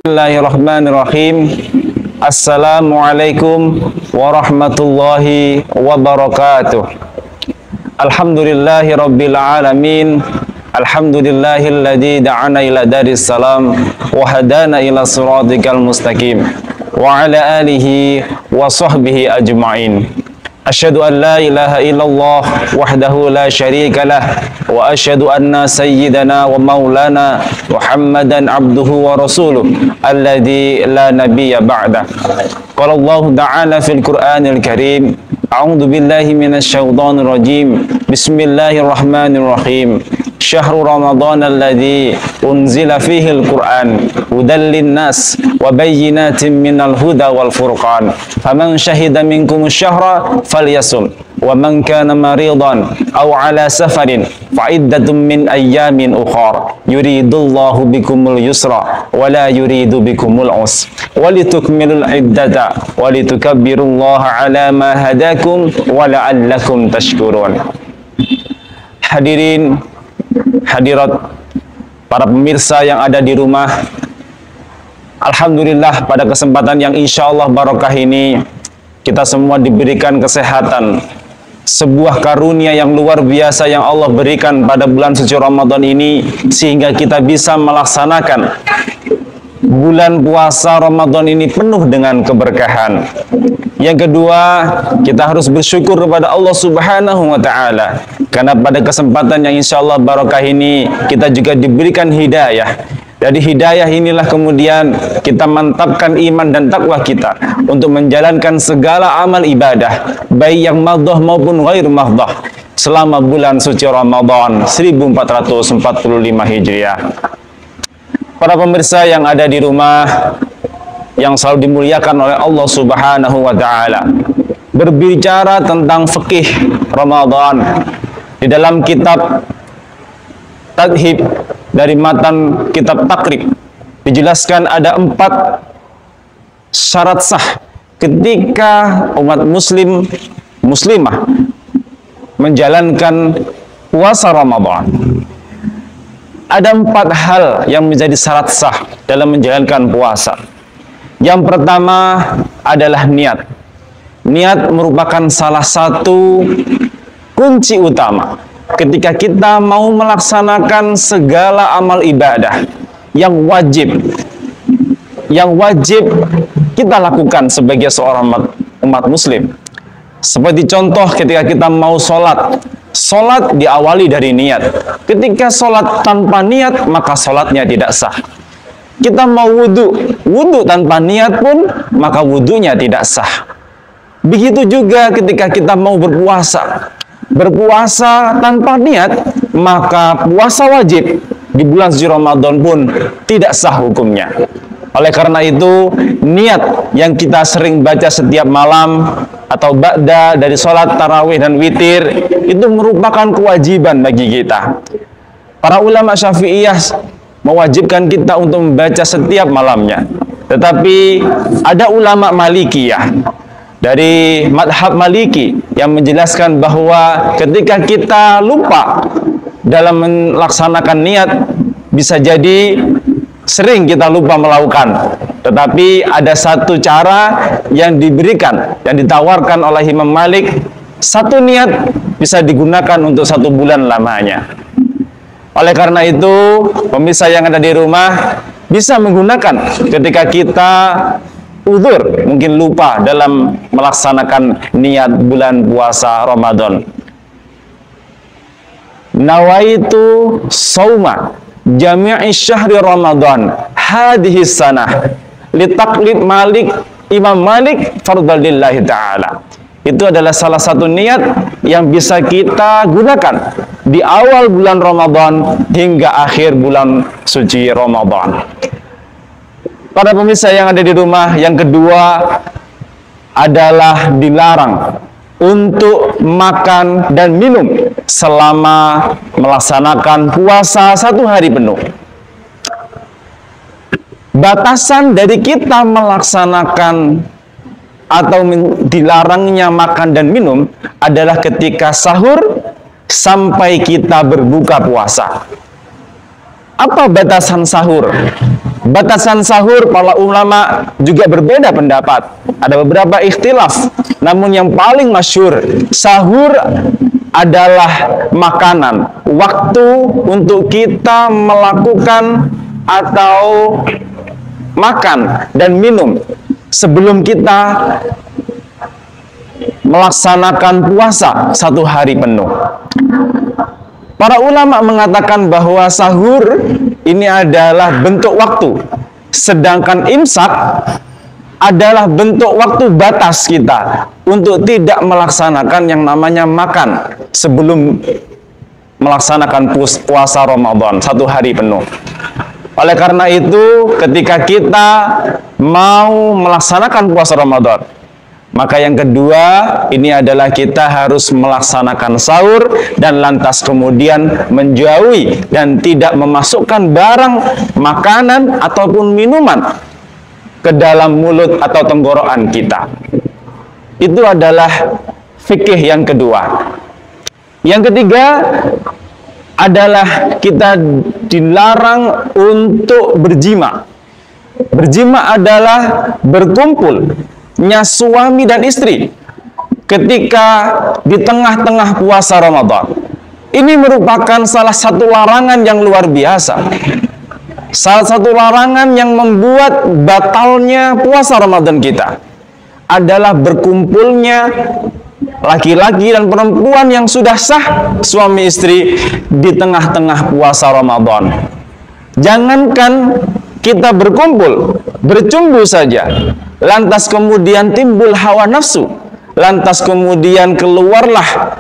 Bismillahirrahmanirrahim. Assalamualaikum warahmatullahi wabarakatuh. Alhamdulillahi rabbil alamin. Alhamdulillahilladzi da'ana ila daris salam wa hadana ila siratikal mustaqim wa ala alihi wa sahbihi ajma'in. Asyhadu an la ilaha illallah wahdahu la syarika lah wa asyhadu anna sayyidana wa maulana Muhammadan abduhu wa rasuluh alladzi la nabiyya ba'da. Qala Allah ta'ala fil Qur'anil Karim, a'udzu billahi minasy syaithanir rajim. Bismillahirrahmanirrahim. Syahrul Ramadan alladzi unzila fihi al-Qur'an hudan lin-nas wa bayyinatin minal huda wal furqan. Faman syahida minkum asy-syahra falyasum wa man kana maridan aw ala safarin fa iddatun min ayyamin ukhra. Yuridullahu bikumul yusra wa la yuridu bikumul usra wa litukmilul iddata wa litukabbirullaha ala ma hadakum wa la'allakum tashkurun. Hadirin hadirat, para pemirsa yang ada di rumah, alhamdulillah pada kesempatan yang insya Allah barokah ini kita semua diberikan kesehatan, sebuah karunia yang luar biasa yang Allah berikan pada bulan suci Ramadan ini, sehingga kita bisa melaksanakan bulan puasa Ramadan ini penuh dengan keberkahan. Yang kedua, kita harus bersyukur kepada Allah Subhanahu wa Ta'ala, karena pada kesempatan yang insya Allah barokah ini kita juga diberikan hidayah. Dari hidayah inilah kemudian kita mantapkan iman dan takwa kita untuk menjalankan segala amal ibadah, baik yang madhah maupun ghair madhah, selama bulan suci Ramadan 1445 Hijriah. Para pemirsa yang ada di rumah, yang selalu dimuliakan oleh Allah Subhanahu wa Ta'ala, berbicara tentang fikih Ramadan di dalam kitab Tadhib dari matan kitab Takrib dijelaskan ada 4 syarat sah ketika umat muslimah menjalankan puasa Ramadan. Ada 4 hal yang menjadi syarat sah dalam menjalankan puasa. Yang pertama adalah niat. Niat merupakan salah satu kunci utama ketika kita mau melaksanakan segala amal ibadah yang wajib kita lakukan sebagai seorang umat muslim. Seperti contoh ketika kita mau sholat diawali dari niat. Ketika sholat tanpa niat, maka sholatnya tidak sah. Kita mau wudhu tanpa niat pun, maka wudhunya tidak sah. Begitu juga ketika kita mau berpuasa tanpa niat, maka puasa wajib di bulan suci Ramadan pun tidak sah hukumnya. Oleh karena itu, niat yang kita sering baca setiap malam atau ba'da dari sholat tarawih dan witir itu merupakan kewajiban bagi kita. Para ulama Syafi'iyah mewajibkan kita untuk membaca setiap malamnya. Tetapi ada ulama Malikiyah dari madhab Maliki yang menjelaskan bahwa ketika kita lupa dalam melaksanakan niat, bisa jadi sering kita lupa melakukan. Tetapi ada satu cara yang diberikan, yang ditawarkan oleh Imam Malik, satu niat bisa digunakan untuk 1 bulan lamanya. Oleh karena itu, pemirsa yang ada di rumah bisa menggunakan ketika kita uzur, mungkin lupa dalam melaksanakan niat bulan puasa Ramadan. Nawaitu sauma jami'i syahri Ramadan hadhihi sanah litaqlid Malik, Imam Malik fardalillahi ta'ala. Itu adalah salah satu niat yang bisa kita gunakan di awal bulan Ramadan hingga akhir bulan suci Ramadan. Para pemirsa yang ada di rumah, yang kedua adalah dilarang untuk makan dan minum selama melaksanakan puasa 1 hari penuh. Batasan dari kita melaksanakan atau dilarangnya makan dan minum adalah ketika sahur sampai kita berbuka puasa. Apa batasan sahur? Batasan sahur para ulama juga berbeda pendapat. Ada beberapa ikhtilaf. Namun yang paling masyhur, sahur adalah makanan, waktu untuk kita melakukan atau makan dan minum sebelum kita melaksanakan puasa 1 hari penuh. Para ulama mengatakan bahwa sahur ini adalah bentuk waktu, sedangkan imsak adalah bentuk waktu batas kita untuk tidak melaksanakan yang namanya makan sebelum melaksanakan puasa Ramadan 1 hari penuh. Oleh karena itu, ketika kita mau melaksanakan puasa Ramadan, maka yang kedua ini adalah kita harus melaksanakan sahur dan lantas kemudian menjauhi dan tidak memasukkan barang makanan ataupun minuman ke dalam mulut atau tenggorokan kita. Itu adalah fikih yang kedua. Yang ketiga adalah kita dilarang untuk berjima. Berjima adalah berkumpulnya suami dan istri ketika di tengah-tengah puasa Ramadan. Ini merupakan salah satu larangan yang luar biasa. Salah satu larangan yang membuat batalnya puasa Ramadan kita adalah berkumpulnya laki-laki dan perempuan yang sudah sah suami istri di tengah-tengah puasa Ramadan. Jangankan kita berkumpul, bercumbu saja, lantas kemudian timbul hawa nafsu, lantas kemudian keluarlah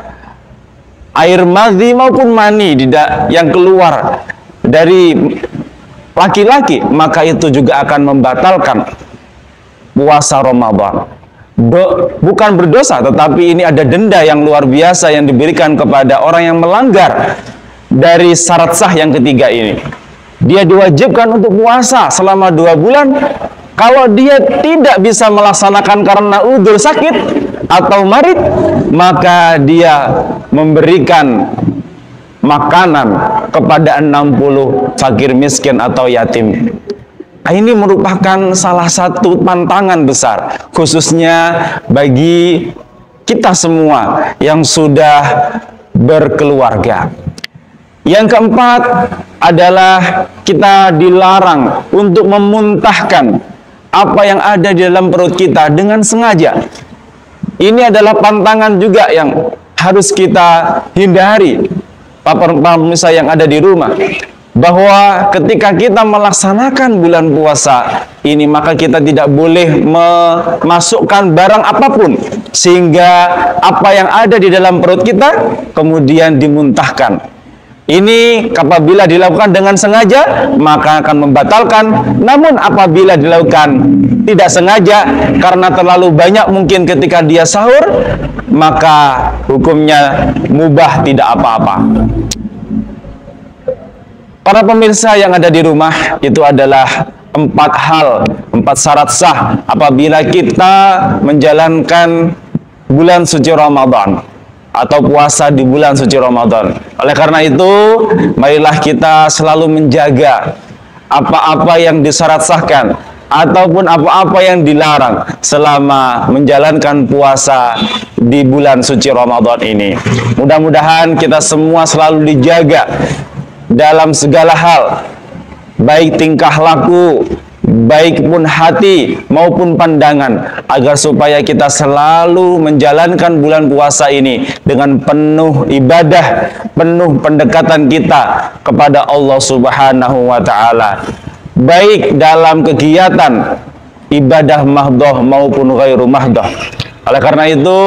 air madhi maupun mani yang keluar dari laki-laki, maka itu juga akan membatalkan puasa Ramadan. Bukan berdosa, tetapi ini ada denda yang luar biasa yang diberikan kepada orang yang melanggar dari syarat sah yang ketiga ini. Dia diwajibkan untuk puasa selama 2 bulan. Kalau dia tidak bisa melaksanakan karena udzur sakit atau marid, maka dia memberikan makanan kepada 60 fakir miskin atau yatim. Ini merupakan salah satu tantangan besar, khususnya bagi kita semua yang sudah berkeluarga. Yang keempat adalah kita dilarang untuk memuntahkan apa yang ada di dalam perut kita dengan sengaja. Ini adalah pantangan juga yang harus kita hindari, para pemirsa yang ada di rumah, bahwa ketika kita melaksanakan bulan puasa ini, maka kita tidak boleh memasukkan barang apapun sehingga apa yang ada di dalam perut kita kemudian dimuntahkan. Ini apabila dilakukan dengan sengaja maka akan membatalkan, namun apabila dilakukan tidak sengaja karena terlalu banyak mungkin ketika dia sahur, maka hukumnya mubah, tidak apa-apa. Para pemirsa yang ada di rumah, itu adalah 4 hal, 4 syarat sah apabila kita menjalankan bulan suci Ramadan atau puasa di bulan suci Ramadan. Oleh karena itu, marilah kita selalu menjaga apa-apa yang disyarat sahkan ataupun apa-apa yang dilarang selama menjalankan puasa di bulan suci Ramadan ini. Mudah-mudahan kita semua selalu dijaga dalam segala hal, baik tingkah laku, baik pun hati maupun pandangan, agar supaya kita selalu menjalankan bulan puasa ini dengan penuh ibadah, penuh pendekatan kita kepada Allah Subhanahu wa ta'ala, baik dalam kegiatan ibadah mahdoh maupun ghairu mahdoh. Oleh karena itu,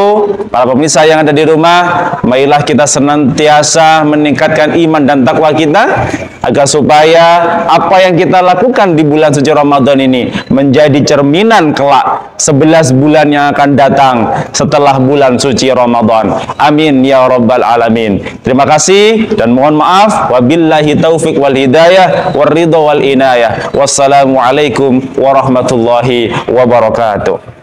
para pemirsa yang ada di rumah, marilah kita senantiasa meningkatkan iman dan takwa kita, agar supaya apa yang kita lakukan di bulan suci Ramadan ini menjadi cerminan kelak 11 bulan yang akan datang setelah bulan suci Ramadan. Amin ya rabbal alamin. Terima kasih dan mohon maaf. Wabillahi taufik wal hidayah war ridha wal inayah. Wassalamualaikum warahmatullahi wabarakatuh.